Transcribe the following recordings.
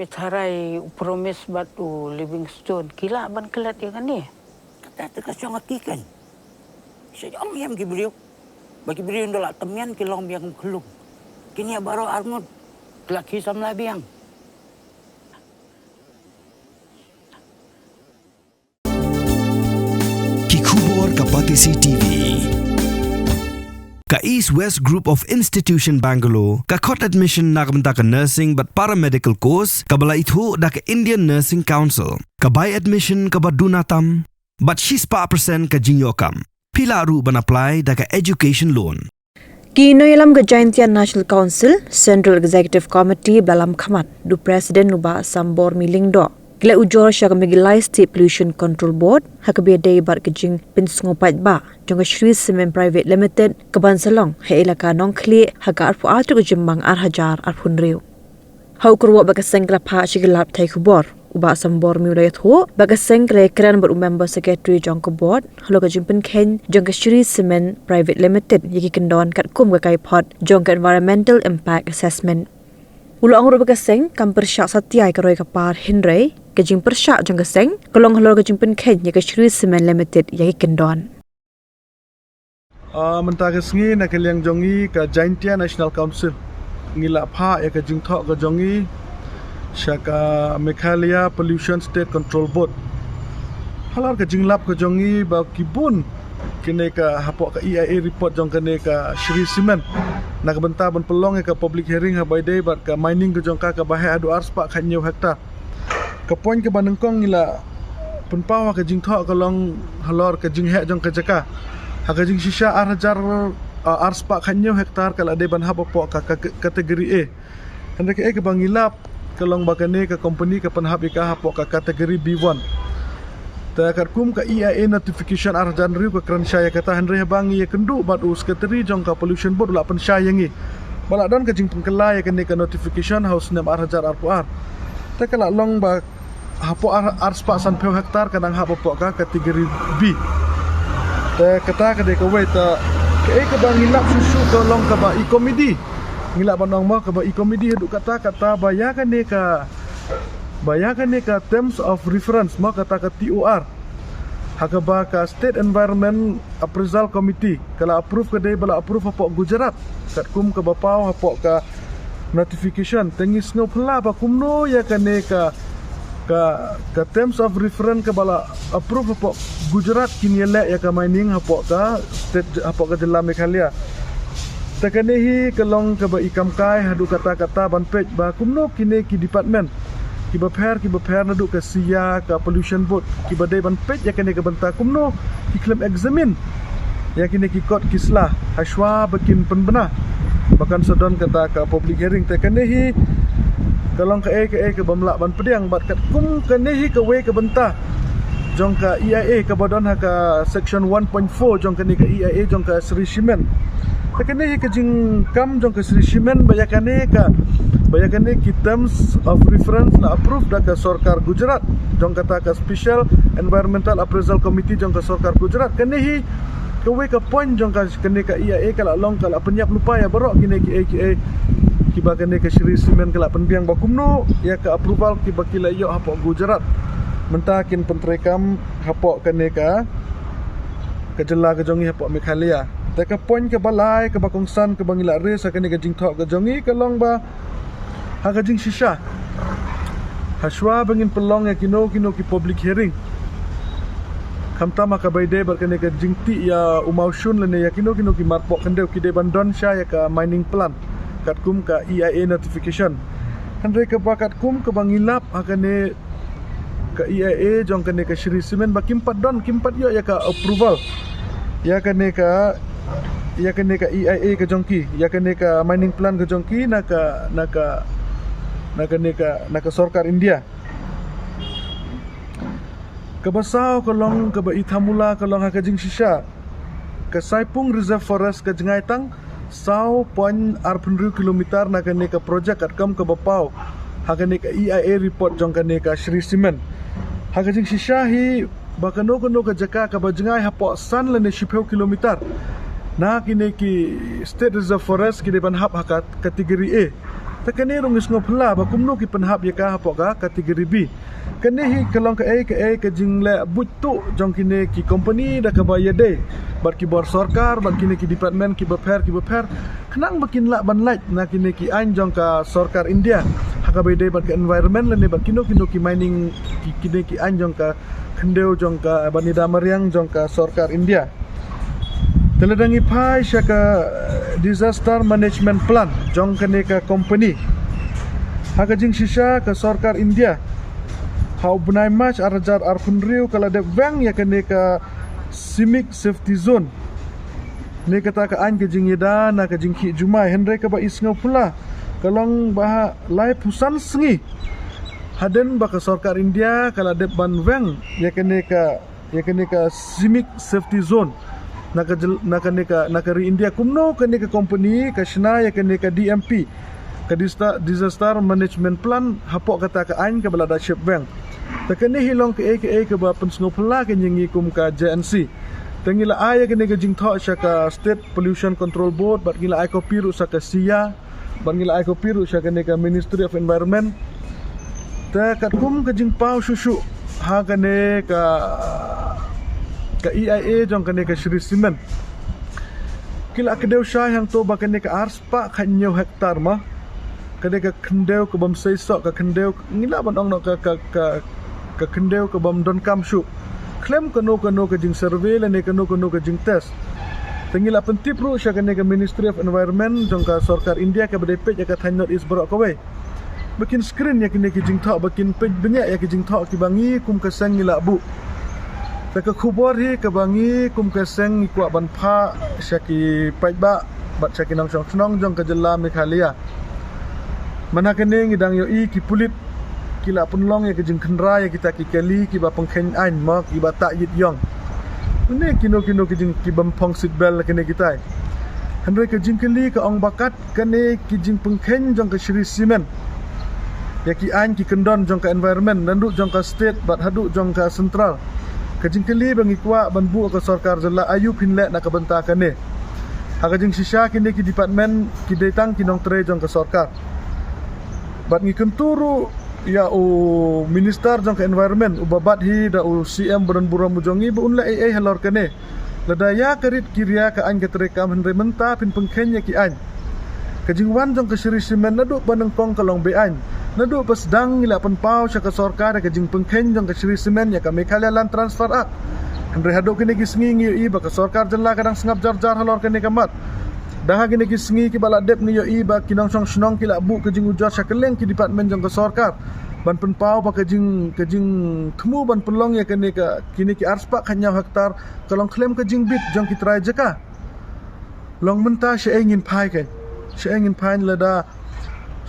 Mitharay promise batu Livingstone. Kila ban kelat ya kan ni? Kata terkasih ngatikan. Saya am beliau. Bagi beliau ndola temian kilong biang kelung. Kini baru armud laki samla biang. Kikubor Kapatisi TV. Ka East West Group of Institution Bangalore, ka Kot Admission nakamta ka Nursing but Paramedical Course, ka bala ithu da ka Indian Nursing Council, ka By Admission ka Badunatam, but 6% ka Jinyokam. Pila ru ban apply da ka Education Loan. Kinoilam ka Jaintia National Council, Central Executive Committee Balam Khamat, du President Nuba Sambor Milingdo. Gila ujor siya kamigilay State Pollution Control Board, hakabiyaday bar kajing pinsngopad ba, jong Shri Cement Private Limited, kabansalong, he ilaka nong kli, haka arpu atu kajimbang arhajar arpun riu. Haukurwa bagaseng grapa sigilap tay kubor, uba sambor miulayat ho, bagaseng krekran berumember Secretary jong kubor, halo kajing pinken, jong Shri Cement Private Limited, yaki kendon kat kum kakay pot, jong Environmental Impact Assessment. Ulo ang rupa kaseng, kam persyak satyay karoy kapar Henry, kajing persyak jong kaseng, kalong halor kajing penken ya ka Shri Cement Limited yaki kendon. Mentakas ngi nak liang jongi ka Jaintia National Council. Ngila pha ya kajing thok ka jongi syaka Meghalaya Pollution State Control Board. Halar kajing lap ka jongi ba kibun kene ka hapok ka EIA report jong kene ka Shri Cement. Nak benta ban pelong ka public hearing ha by day bat ka mining ka jong ka bahai adu arspa khanyo hektar. Ka point ka banengkong ngila penpawa ka jing thok ka long halor ka jing hek jong ka jaka. Ha ka jing shisha arhajar arspa khanyo hektar kala de ban hap pok ka kategori A. Hendak ka bangilap ka long bakane ka company ka panhap ka hapok ka kategori B1. Takat kum ka EIA notification arjan riu ka kransyaya kata Henry bangi ya kendu bat sekretari jong ka pollution board la pensyayangi. Balak dan ka jing pengkelai ka ne ka notification house nem arjar arpuar. Ta kala long ba hapo arspa san peu hektar kadang hapo pok ka kategori B. Ta kata ka de ka wait ta ka bangi lap susu ka long ka ba e-comedy. Ngilap banong mo ka ba e-comedy hadu kata bayakan ne ka terms of reference mo kata ka TOR. Hakaba ka State Environment Appraisal Committee kala approve ka day bala approve hapok Gujarat kat kum ka bapau hapok ka notification tengis ngo pela ba kumno ya kane ka terms of reference ka bala approve hapok Gujarat kinyelek ya ka mining hapok ka state hapok ka Jela Meghalaya. Takanehi kalong ka ba ikamkai hadu kata-kata ban page ba kumno kine ki department kiba per nadu ka siya ka pollution board kiba day ban pet ya kene ka banta kumno ki claim examine ya kene ki kot kislah haswa bakin penbena bahkan sedon kata ka public hearing te kene hi kalong ka ka bamlak ban pediang bat kat kum kene hi ka we ka banta jong ka EIA ka badon ha ka section 1.4 jong kene ka EIA jong ka Shri Cement te kene hi ka jing kam jong ka Shri Cement bayakane ki terms of reference na approve da ka Sarkar Gujarat jong kata ka Special Environmental Appraisal Committee jong ka Sarkar Gujarat kene hi kawe ka point jong ka kene ka EIA kala long kala penyap lupa ya barok kene ki AKA kiba kene ka Shri Cement kala penbiang bakumno ya ka approval kiba kila yo hapok Gujarat mentakin pentrekam hapok kene ka Jela ka jongi hapok Meghalaya ta ka point ka balai ka bakongsan ka bangila res kene ka jingthok ka jongi ka long ba haka jing shisha haswa bangin pelong ya kino ki public hearing kamta maka baide berkene ka jing ti ya umaushun lene ya kino ki marpok kende ki de bandon sha ya ka mining plan kat kum ka EIA notification kandre ka bakat kum ka bangilap hakane ka EIA jong kene ka Shri Cement ba kimpat yo ya ka approval ya kene ka EIA ka jongki ya kene ka mining plan ka jongki naka Sarkar India. Kabasau kalong kaba ithamula kalong hakajing shisha. Ka Saipung Reserve Forest ka Jengaitang sau point 8 kilometer nakane ka project at kam ka bapau. Hakane ka EIA report jong kane ka Shri Cement. Hakajing shisha hi bakano ka jaka ka bajengai hapo san lene 10 kilometer. Na kine ki State Reserve Forest ki depan hap hakat kategori A. Takani rungis ngopla ba kumno ki penhap ya ka hapok ka kategori B. Kene hi kalong ka ke jing le butu jong kini ki company da ka bayar de. Bat ki bor sarkar, bat kini ki department ki beper kenang bakin la ban light na kini ki an jong ka sarkar India. Haka bayar de bat ka environment le ne bat kino ki mining ki kini ki an jong ka kendeu jong ka bani damariang jong ka sarkar India. Teledangi pai syaka disaster management plan jong kene ka company. Haka jing shisha ka sarkar India. Hau benai match arajar arpunriu kala de wang ya kene ka CIMIC safety zone. Ne kata ka an ke jing yeda na ka jing ki jumai henre ka ba isngau pula. Kalong bah lai pusan sengi. Haden ba ka sarkar India kala de ban wang ya kene ka CIMIC safety zone. Nakari India kumno kene ka company ka shna ya kene ka DMP ka disaster management plan hapok kata ka ain ka balada ship bank takene hilong ka ka ba pensngopla ka nyingi kum ka JNC tangila aya kene ka jingtho sya ka state pollution control board bat ngila ai ko piru sa ka SIA bat ngila ai ko piru sya kene ka Ministry of Environment ta kat kum ka jingpau susu ha kene ka EIA jong kene ka Shri Cement kila kedeu syah yang to ba kene ka arspa khanyo hektar ma kene ka kendeu ka bam seisok ka kendeu ngila ban ong no ka kendeu ka bam don kam shu claim kano ka jing survey le ne kano ka jing test tengila pentip ru sya kene ka Ministry of Environment jong ka sarkar India ka bdp ya ka thanot is borok kawe bakin screen ya kene ki jing tho bakin page banyak ya ki jing tho ki bangi kum ka sang ngila bu Taka kubor hi kabangi kum keseng ikwa ban pha syaki paitba bat syaki nang snong jong ka jela Meghalaya. Mana kene ngidang yo i ki pulit kila punlong ya ke jing khendra ya kita ki keli ki ba pengkhen ain ma ki ba ta yit yong. Une kino ki jing ki bam phong sit bel kene kita. Handre ke jing keli ka ong bakat kene ki jing pengkhen jong ka Shri Cement. Ya ki ain ki kendon jong ka environment nandu jong ka state bat hadu jong ka central. Kajing keli bangi kwa banbu ka sarkar jala ayu pinle na kabanta kane. Hakajing sisha kini ki department ki detang ki nong tre jong ka sarkar. Bat ngi kenturu ya o minister jong ka environment ubabat hi da o CM buran buram mujongi bu unla halor kane. Ladaya karit kiria ka an ka trekam henre menta pin pengkenya ki an. Kajing wan jong ka Shri Cement nadu banang kong kalong be an. Nadu pas dang ngila penpau sya ka sarkar ka jing pengkhen jong ka Shri Cement ya ka Meghalaya Land Transfer Act. Henre hado kini ki sngi ngi i ba ka sarkar jala kadang sengap jar halor kini kamat. Dah kini ki sngi ki bala dep ni yo i ba kinong song snong kila bu ka jing ujar sya keleng ki department jong ka sarkar. Ban penpau ba ka jing thmu ban pelong ya kini ki arspa khanya hektar kalong claim ka jing bit jong ki trai jaka. Long menta sya ingin pai kan. Sya ingin pai lada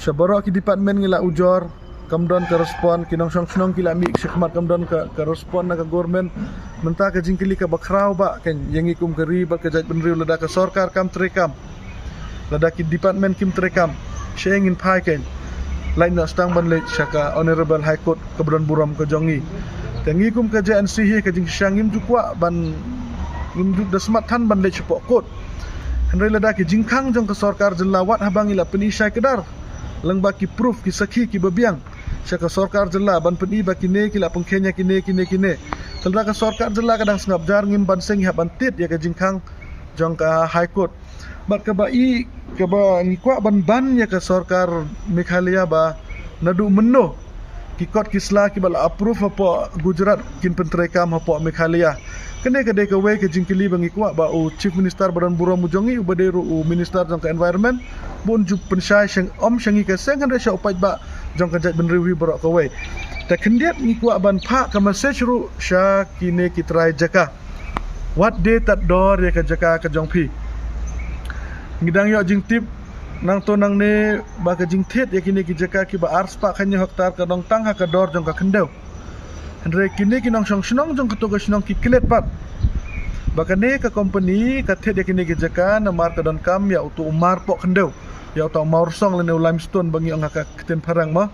Syabara ki department ngila ujor kamdon ka respon kinong snong kila mi syakmat kamdon ka respon na ka government menta ka jingkili ka bakrau ba ken yangi kum kari ba ka jaj benriu lada ka sarkar kam trekam lada ki department kim trekam syengin pai ken lain na stang ban le syaka honorable high court kabron buram ka jongi tangi kum ka JNC hi ka jing syangim jukwa ban ngim juk dasmat than ban le chepok kot henre lada ki jingkhang jong ka sarkar jelawat habangila penisai kedar lang ba ki proof ki sakhi ki babiang syaka sarkar jela ban peni ba kine kila pengkhenya kine telda ka sarkar jela kadang sengap jar ngim ban seng ha ban tit ya ka jingkhang jong ka high court bat ka ba ngikwa ban ya ka sarkar Meghalaya ba nadu menno ki kot kisla ki bala approve apa Gujarat kin pentrekam apa Meghalaya kene ka de ka we ka jingkili bangi kwa ba o chief minister badan buram mujongi ubaderu o minister jong ka environment bun ju pensai seng syangi ka seng kan sya upai ba jong ka jat benriwi borok ka we ta kendiat ni kwa ban pha ka message ru sya kine ki trai jaka what day tat dor ya ka jaka ka jong phi ngidang yo jing tip nang to nang ne ba ka jing thet ya kine ki jaka ki ba arspa khanya hektar ka dong tang ha ka dor jong ka kendeu Henry kini kinong snong jong ketugas snong ki klet pat. Bakane ka company ka thet kini ki jaka na mar ka don kam ya utu umar pok kendeu. Ya utu maur song le limestone bangi ang ka keten parang ma.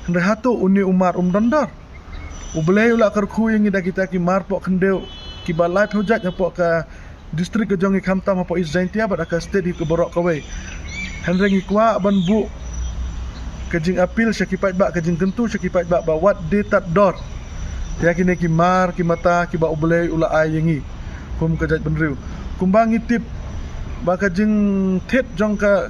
Henry hatu uni umar dondor. Ubele ula kar khu yang ida kita ki mar pok kendeu ki balai project pok ka distrik ka jongi kamtam pok is jaintia ba ka state ki borok ka we. Henry ngikwa ban bu kajing apil syakipat bak kajing tentu syakipat bak wat de tat dor ya kini ki mar ki mata ki ba ublei ula ayengi kum kajat benriu kumbangi tip ba kajing tet jong ka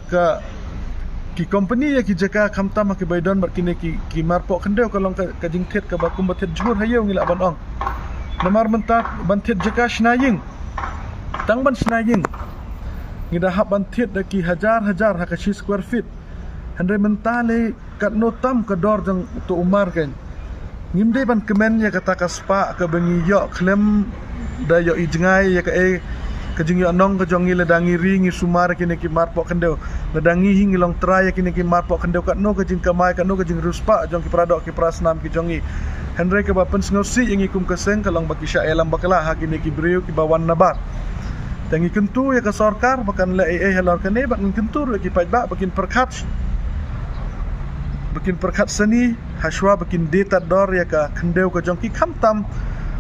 ki company ya ki jaka khamtam ki baidon bat kini ki mar pok kendeu kalong kajing tet ka ba kum ba tet jur hayeu ngila ban ong namar mentat ban tet jaka snaying tang ban snaying ngida hab ban tet da ki hajar hakashi square feet Handai mentale kat notam ke dor jang tu umar kan. Ngimde ban kemen ya kata kaspa ke bengi yo klem da yo ijengai ya ke kejing yo nong ke jongi ledangi ringi sumar kini ki marpok kendeu. Ledangi hingi long try ya kini ki marpok kendeu kat no kejing kamai kat no kejing ruspa jong ki pradok ki prasnam ki jongi. Handai ke bapen sengosi yang ikum keseng kalong baki sya elam bakala ha kini ki briu ki bawan nabar. Tangi kentu ya ke sorkar bakan le halor kene bak kentur ki pajbak bakin perkat bikin perkat seni haswa bikin data dor ya ka kendeu ka jongki khamtam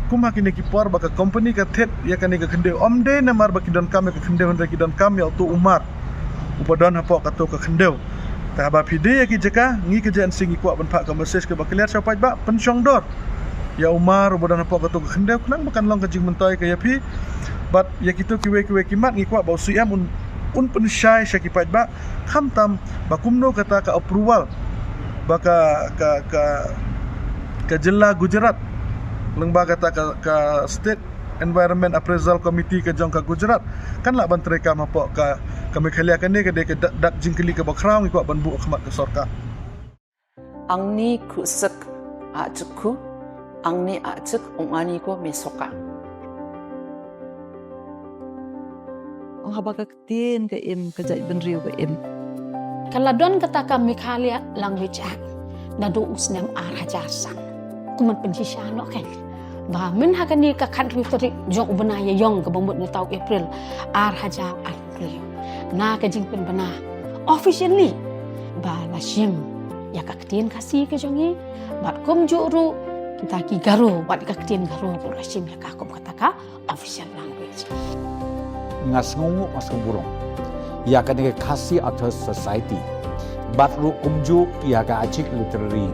kuma kini ki por baka company ka thet ya ka ni ka kendeu omde namar baki don kam ka kendeu ndra ki don kam ya tu umar upadon hapo ka to ka kendeu ta ba pide ya ki jeka ngi ka jan singi kwa ban pak ka message ka bakliat sapai ba pensyong dor ya umar upadon hapo ka to ka kendeu kenang bukan long ka jing mentoy ka yapi but ya kitu kiwe kimat ngi kwa ba siam un pensyai syakipat ba khamtam bakumno kata ka approval baka ka jilla Gujarat lengba kata ka State Environment Appraisal Committee ka jong ka Gujarat kan la ban treka mapo ka kami khalia kan ne ka de ka dak jingkeli ka bakrang ko ban bu khmat ka sorka angni krusak ajku angni ajak ongani ko mesoka ang habagak tin ka im kajai benriu ka im Kalau don kata kami Khalia language act, nado usnam arajasan, kuman penjishano kan. Bah men hakani ka country teri jong benaya yong ke bombot ni tau April arhaja April. Na ka jing pen bena officially ba lashim ya ka ketien kasih ke jongi bat kom juru kita ki garo bat ka ketien garo ko lashim ya ka kom kata ka official language. Ngas ngungu mas burung. Ya kan kasih atau society, batru kumju ya ka acik literary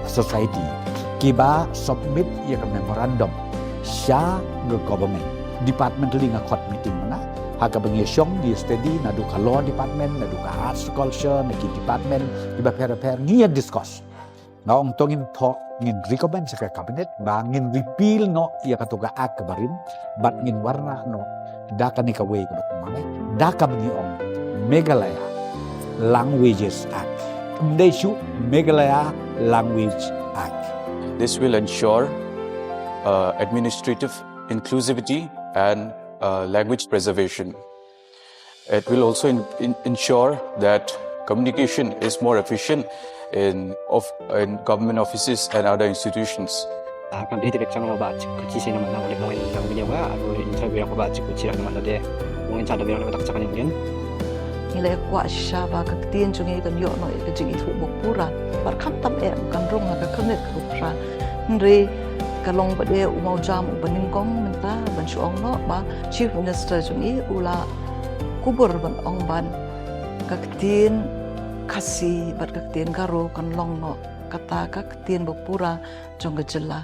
society, kiba submit ya ka memorandum, sya ke government, department linga court meeting mana, haka bengyeshong di study nadu ka law department, nadu ka arts culture, naki department, kiba per ngia discuss. Ngaong tongin talk ngin recommend sa cabinet, bangin repeal no ya ka tuga ak barin, bat ngin warna no, daka ni ka way ka batmangay. Daka menyiong Meghalaya Languages Act. Mdeshu Meghalaya Language Act. This will ensure administrative inclusivity and language preservation. It will also ensure that communication is more efficient in government offices and other institutions. Akan dihitik sama baca kecil sih nama oleh mungkin yang punya apa atau interview yang baca kecil nama ada mungkin cara bilang letak cakap yang nilai kuat syaba ketien jungi kan yo no ke jing itu bokpura bar khamtam kan rong ka kemet kupra ndre kalong bade umau jam baningkong menta ban suong no ba chief minister jungi ula kubur ban ong ban ka ketien kasih bar ka ketien garo kan long no kata ka ketien bokpura jong gejela